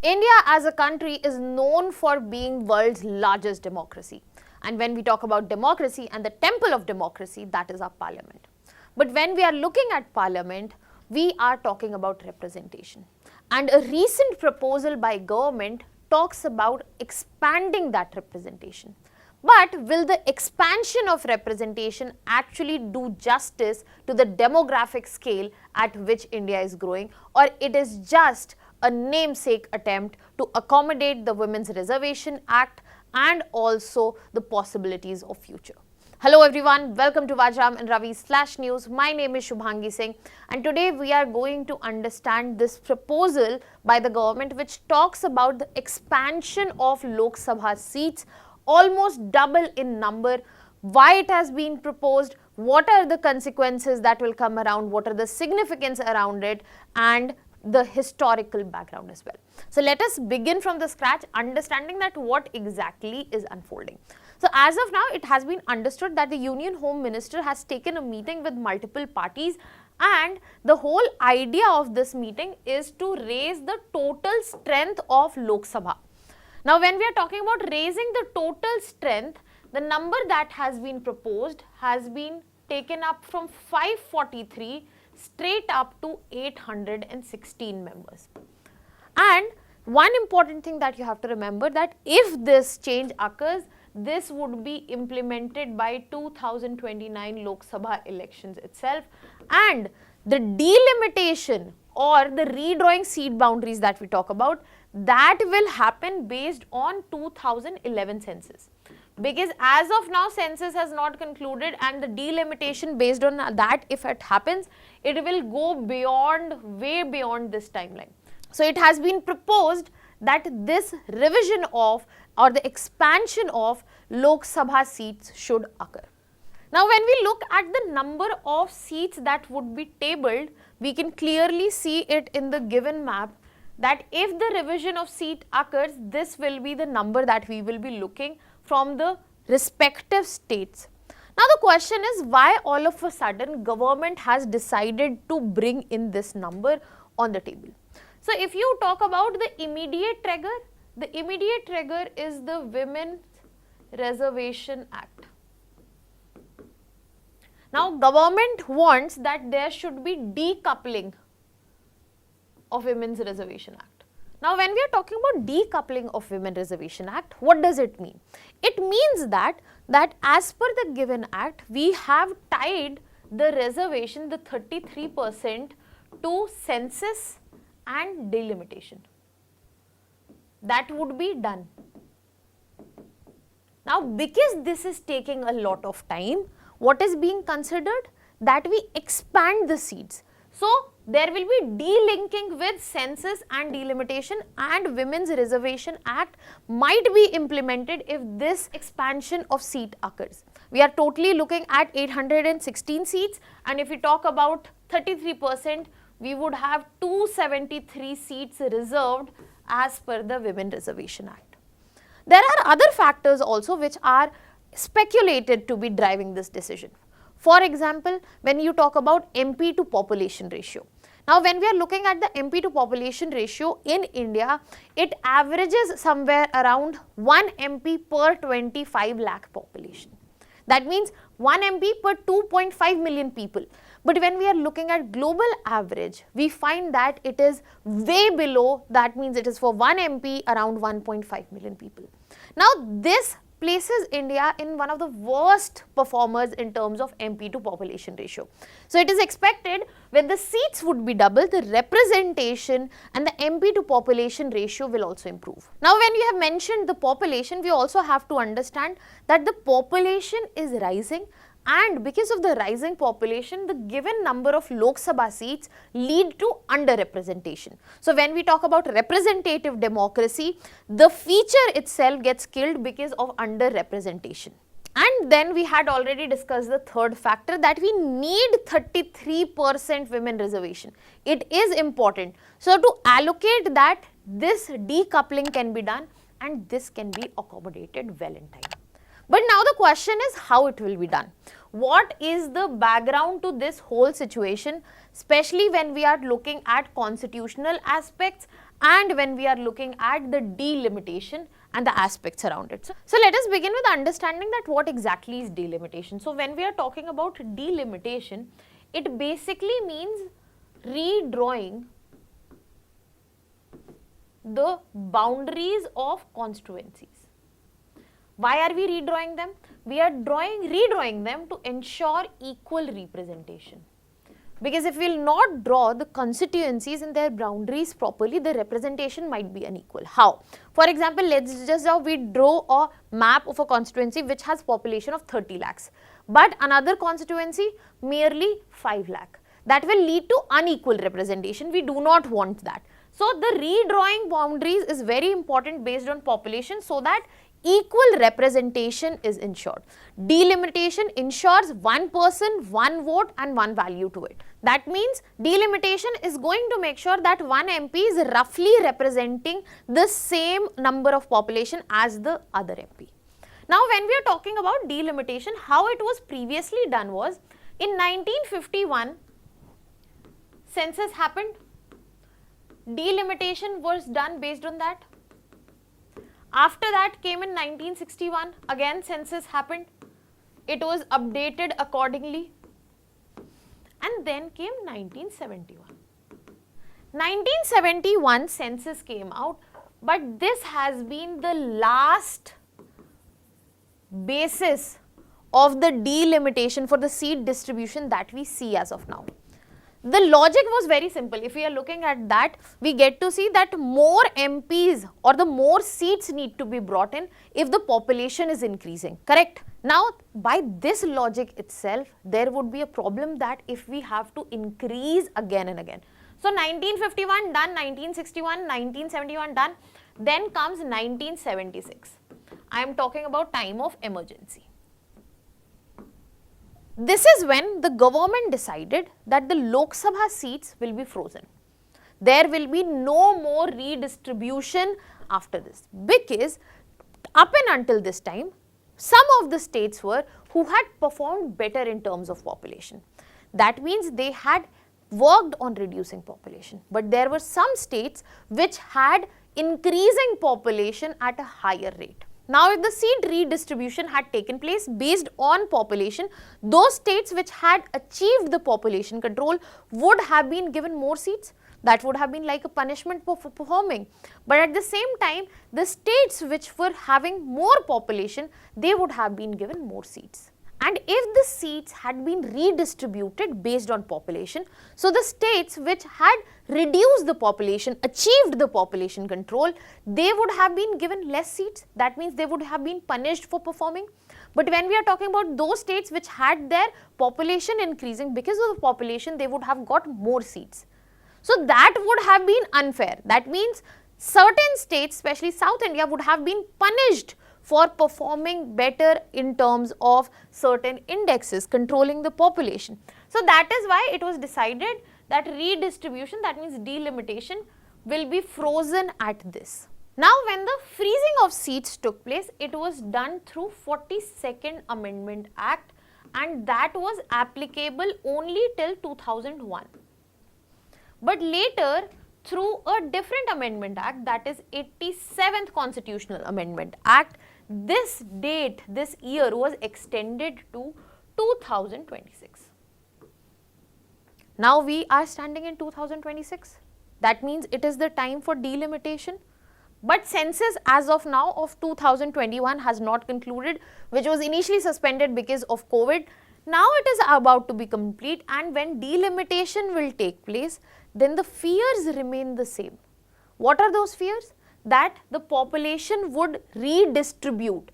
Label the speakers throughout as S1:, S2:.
S1: India as a country is known for being world's largest democracy. And when we talk about democracy and the temple of democracy, that is our parliament. But when we are looking at parliament, we are talking about representation. And a recent proposal by government talks about expanding that representation. But will the expansion of representation actually do justice to the demographic scale at which India is growing, or it is just a namesake attempt to accommodate the Women's Reservation Act and also the possibilities of future? Hello everyone, welcome to Vajiram and Ravi /news. My name is Shubhangi Singh and today we are going to understand this proposal by the government which talks about the expansion of Lok Sabha seats, almost double in number, why it has been proposed, what are the consequences that will come around, what are the significance around it, and the historical background as well. So let us begin from the scratch, understanding that what exactly is unfolding. So as of now, it has been understood that the Union Home Minister has taken a meeting with multiple parties, and the whole idea of this meeting is to raise the total strength of Lok Sabha. Now when we are talking about raising the total strength, the number that has been proposed has been taken up from 543 straight up to 816 members. And one important thing that you have to remember, that if this change occurs, this would be implemented by 2029 Lok Sabha elections itself, and the delimitation or the redrawing seat boundaries that we talk about, that will happen based on 2011 census. Because as of now, census has not concluded, and the delimitation based on that, if it happens, it will go beyond, way beyond this timeline. So it has been proposed that this revision of or the expansion of Lok Sabha seats should occur. Now when we look at the number of seats that would be tabled, we can clearly see it in the given map that if the revision of seat occurs, this will be the number that we will be looking from the respective states. Now the question is, why all of a sudden government has decided to bring in this number on the table? So if you talk about the immediate trigger is the Women's Reservation Act. Now government wants that there should be decoupling of Women's Reservation Act. Now when we are talking about decoupling of Women's Reservation Act, what does it mean? It means that as per the given act, we have tied the reservation, the 33%, to census and delimitation. That would be done. Now because this is taking a lot of time, what is being considered? That we expand the seats. So there will be delinking with census and delimitation, and Women's Reservation Act might be implemented if this expansion of seat occurs. We are totally looking at 816 seats, and if we talk about 33%, we would have 273 seats reserved as per the Women's Reservation Act. There are other factors also which are speculated to be driving this decision. For example, when you talk about MP to population ratio. Now when we are looking at the MP to population ratio in India, it averages somewhere around 1 MP per 25 lakh population. That means 1 MP per 2.5 million people. But when we are looking at global average, we find that it is way below. That means it is for 1 MP around 1.5 million people. Now this places India in one of the worst performers in terms of MP to population ratio. So it is expected when the seats would be double, the representation and the MP to population ratio will also improve. Now when we have mentioned the population, we also have to understand that the population is rising, and because of the rising population, the given number of Lok Sabha seats lead to underrepresentation. So when we talk about representative democracy, the feature itself gets killed because of underrepresentation. And then we had already discussed the third factor, that we need 33% women reservation. It is important. So to allocate that, this decoupling can be done, and this can be accommodated well in time. But now the question is how it will be done. What is the background to this whole situation, especially when we are looking at constitutional aspects and when we are looking at the delimitation and the aspects around it. So let us begin with understanding that what exactly is delimitation. So when we are talking about delimitation, it basically means redrawing the boundaries of constituencies. Why are we redrawing them? We are redrawing them to ensure equal representation. Because if we will not draw the constituencies and their boundaries properly, the representation might be unequal. How? For example, let's just now we draw a map of a constituency which has population of 30 lakhs, but another constituency merely 5 lakh. That will lead to unequal representation. We do not want that. So the redrawing boundaries is very important based on population so that equal representation is ensured. Delimitation ensures one person, one vote and one value to it. That means delimitation is going to make sure that one MP is roughly representing the same number of population as the other MP. Now when we are talking about delimitation, how it was previously done was, in 1951, census happened, delimitation was done based on that. After that came in 1961, again census happened, it was updated accordingly, and then came 1971. 1971 census came out, but this has been the last basis of the delimitation for the seat distribution that we see as of now. The logic was very simple. If we are looking at that, we get to see that more MPs or the more seats need to be brought in if the population is increasing, correct? Now, by this logic itself, there would be a problem that if we have to increase again and again. So, 1951 done, 1961, 1971 done, then comes 1976. I am talking about time of emergency. This is when the government decided that the Lok Sabha seats will be frozen. There will be no more redistribution after this, because up and until this time, some of the states were who had performed better in terms of population. That means they had worked on reducing population, but there were some states which had increasing population at a higher rate. Now, if the seat redistribution had taken place based on population, those states which had achieved the population control would have been given more seats. That would have been like a punishment for performing. But at the same time, the states which were having more population, they would have been given more seats. And if the seats had been redistributed based on population, so the states which had reduced the population, achieved the population control, they would have been given less seats. That means they would have been punished for performing. But when we are talking about those states which had their population increasing, because of the population, they would have got more seats. So that would have been unfair. That means certain states, especially South India, would have been punished for performing better in terms of certain indexes controlling the population. So that is why it was decided that redistribution, that means delimitation, will be frozen at this. Now when the freezing of seats took place, it was done through 42nd Amendment Act, and that was applicable only till 2001. But later, through a different Amendment Act, that is 87th Constitutional Amendment Act, this date, this year was extended to 2026. Now we are standing in 2026. That means it is the time for delimitation. But census as of now of 2021 has not concluded, which was initially suspended because of COVID. Now it is about to be complete, and when delimitation will take place, then the fears remain the same. What are those fears? That the population would redistribute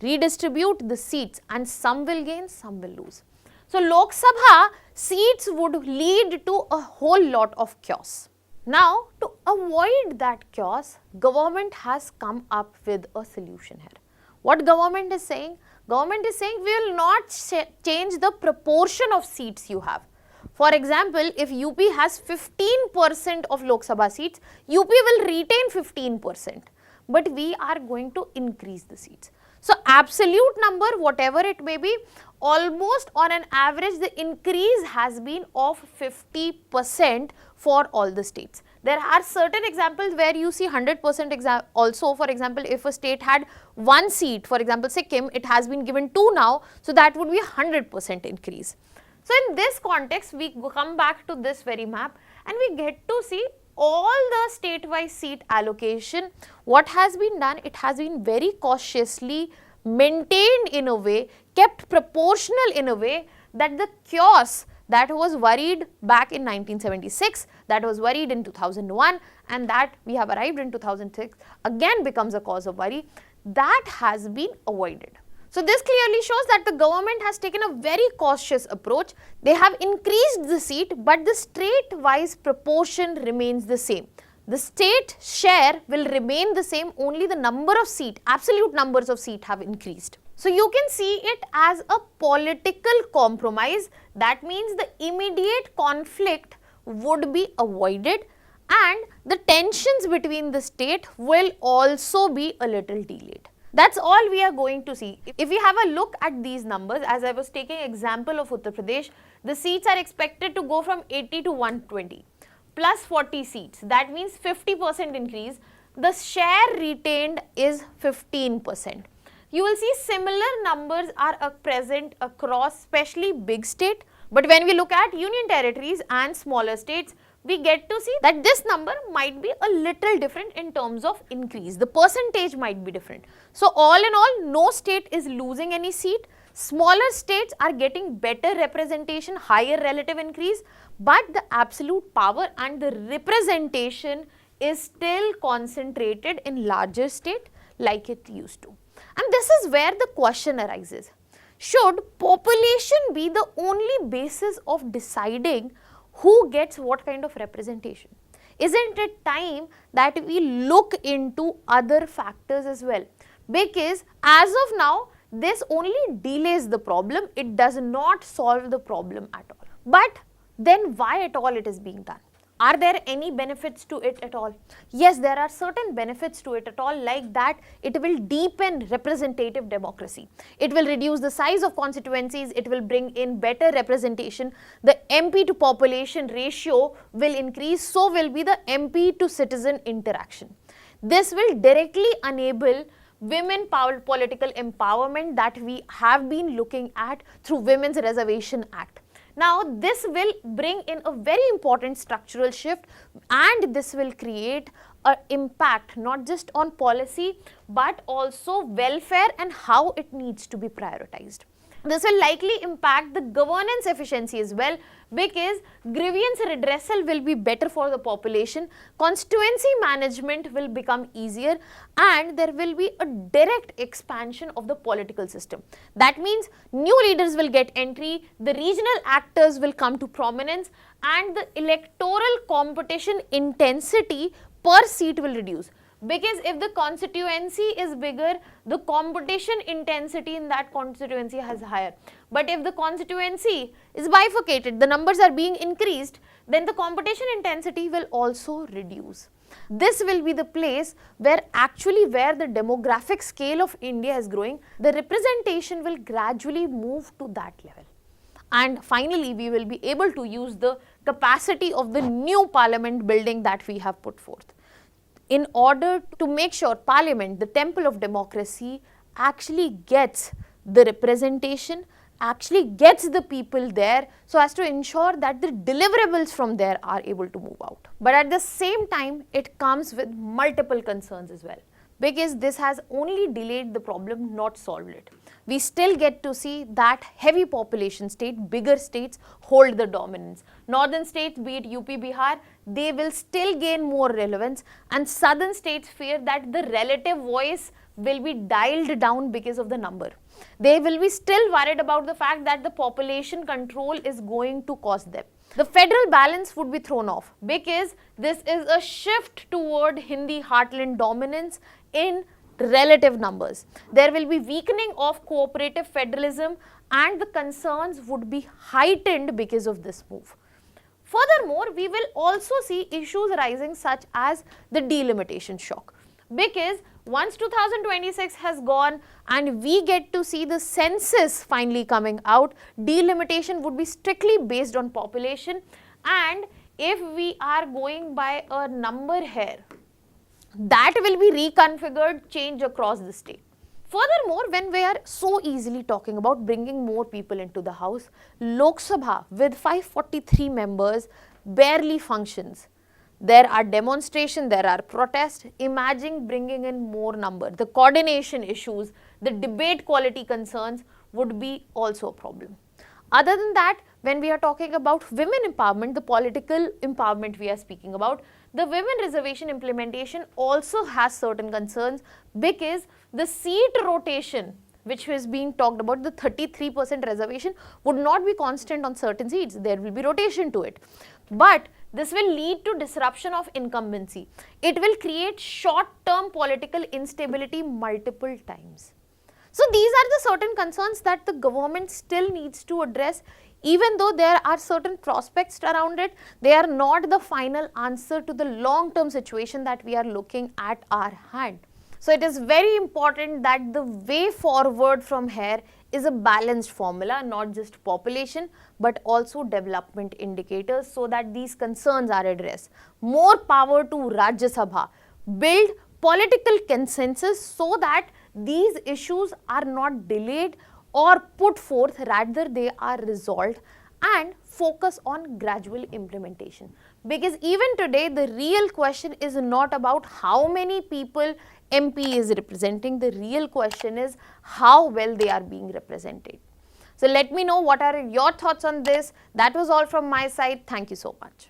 S1: the seats, and some will gain, some will lose. So Lok Sabha seats would lead to a whole lot of chaos. Now, to avoid that chaos, government has come up with a solution here. What government is saying? Government is saying we will not change the proportion of seats you have. For example, if UP has 15% of Lok Sabha seats, UP will retain 15%. But we are going to increase the seats. So, absolute number, whatever it may be, almost on an average, the increase has been of 50% for all the states. There are certain examples where you see 100% also. For example, if a state had 1 seat, for example Sikkim, it has been given 2 now, so that would be 100% increase. So in this context, we come back to this very map and we get to see all the state-wise seat allocation. What has been done? It has been very cautiously maintained in a way, kept proportional in a way that the chaos that was worried back in 1976, that was worried in 2001, and that we have arrived in 2006 again becomes a cause of worry, that has been avoided. So this clearly shows that the government has taken a very cautious approach. They have increased the seat, but the state-wise proportion remains the same. The state share will remain the same, only the number of seats, absolute numbers of seats have increased. So you can see it as a political compromise. That means the immediate conflict would be avoided and the tensions between the state will also be a little delayed. That's all we are going to see. If we have a look at these numbers, as I was taking example of Uttar Pradesh, the seats are expected to go from 80 to 120 plus 40 seats. That means 50% increase. The share retained is 15%. You will see similar numbers are present across especially big state. But when we look at union territories and smaller states, we get to see that this number might be a little different in terms of increase. The percentage might be different. So all in all, no state is losing any seat. Smaller states are getting better representation, higher relative increase, but the absolute power and the representation is still concentrated in larger state like it used to. And this is where the question arises. Should population be the only basis of deciding who gets what kind of representation? Isn't it time that we look into other factors as well? Because as of now, this only delays the problem, it does not solve the problem at all. But then why at all it is being done? Are there any benefits to it at all? Yes, there are certain benefits to it at all, like that it will deepen representative democracy. It will reduce the size of constituencies, it will bring in better representation. The MP to population ratio will increase, so will be the MP to citizen interaction. This will directly enable women political empowerment that we have been looking at through Women's Reservation Act. Now, this will bring in a very important structural shift, and this will create an impact not just on policy but also welfare and how it needs to be prioritized. This will likely impact the governance efficiency as well, because grievance redressal will be better for the population, constituency management will become easier, and there will be a direct expansion of the political system. That means new leaders will get entry, the regional actors will come to prominence, and the electoral competition intensity per seat will reduce. Because if the constituency is bigger, the competition intensity in that constituency is higher. But if the constituency is bifurcated, the numbers are being increased, then the competition intensity will also reduce. This will be the place where the demographic scale of India is growing, the representation will gradually move to that level. And finally, we will be able to use the capacity of the new parliament building that we have put forth, in order to make sure parliament, the temple of democracy, actually gets the representation, actually gets the people there, so as to ensure that the deliverables from there are able to move out. But at the same time, it comes with multiple concerns as well, because this has only delayed the problem, not solved it. We still get to see that heavy population state, bigger states hold the dominance. Northern states, be it UP, Bihar, they will still gain more relevance, and southern states fear that the relative voice will be dialed down because of the number. They will be still worried about the fact that the population control is going to cost them. The federal balance would be thrown off, because this is a shift toward Hindi heartland dominance in relative numbers. There will be weakening of cooperative federalism, and the concerns would be heightened because of this move. Furthermore, we will also see issues rising such as the delimitation shock, because once 2026 has gone and we get to see the census finally coming out, delimitation would be strictly based on population, and if we are going by a number here, that will be reconfigured, change across the state. Furthermore, when we are so easily talking about bringing more people into the house, Lok Sabha with 543 members barely functions. There are demonstrations, there are protests. Imagine bringing in more number. The coordination issues, the debate quality concerns would be also a problem. Other than that, when we are talking about women empowerment, the political empowerment we are speaking about, the women reservation implementation also has certain concerns, because the seat rotation which is being talked about, the 33% reservation would not be constant on certain seats. There will be rotation to it. But this will lead to disruption of incumbency. It will create short-term political instability multiple times. So these are the certain concerns that the government still needs to address. Even though there are certain prospects around it, they are not the final answer to the long-term situation that we are looking at our hand. So it is very important that the way forward from here is a balanced formula, not just population but also development indicators, so that these concerns are addressed. More power to Rajya Sabha. Build political consensus so that these issues are not delayed or put forth, rather they are resolved, and focus on gradual implementation. Because even today the real question is not about how many people MP is representing, the real question is how well they are being represented. So let me know what are your thoughts on this. That was all from my side. Thank you so much.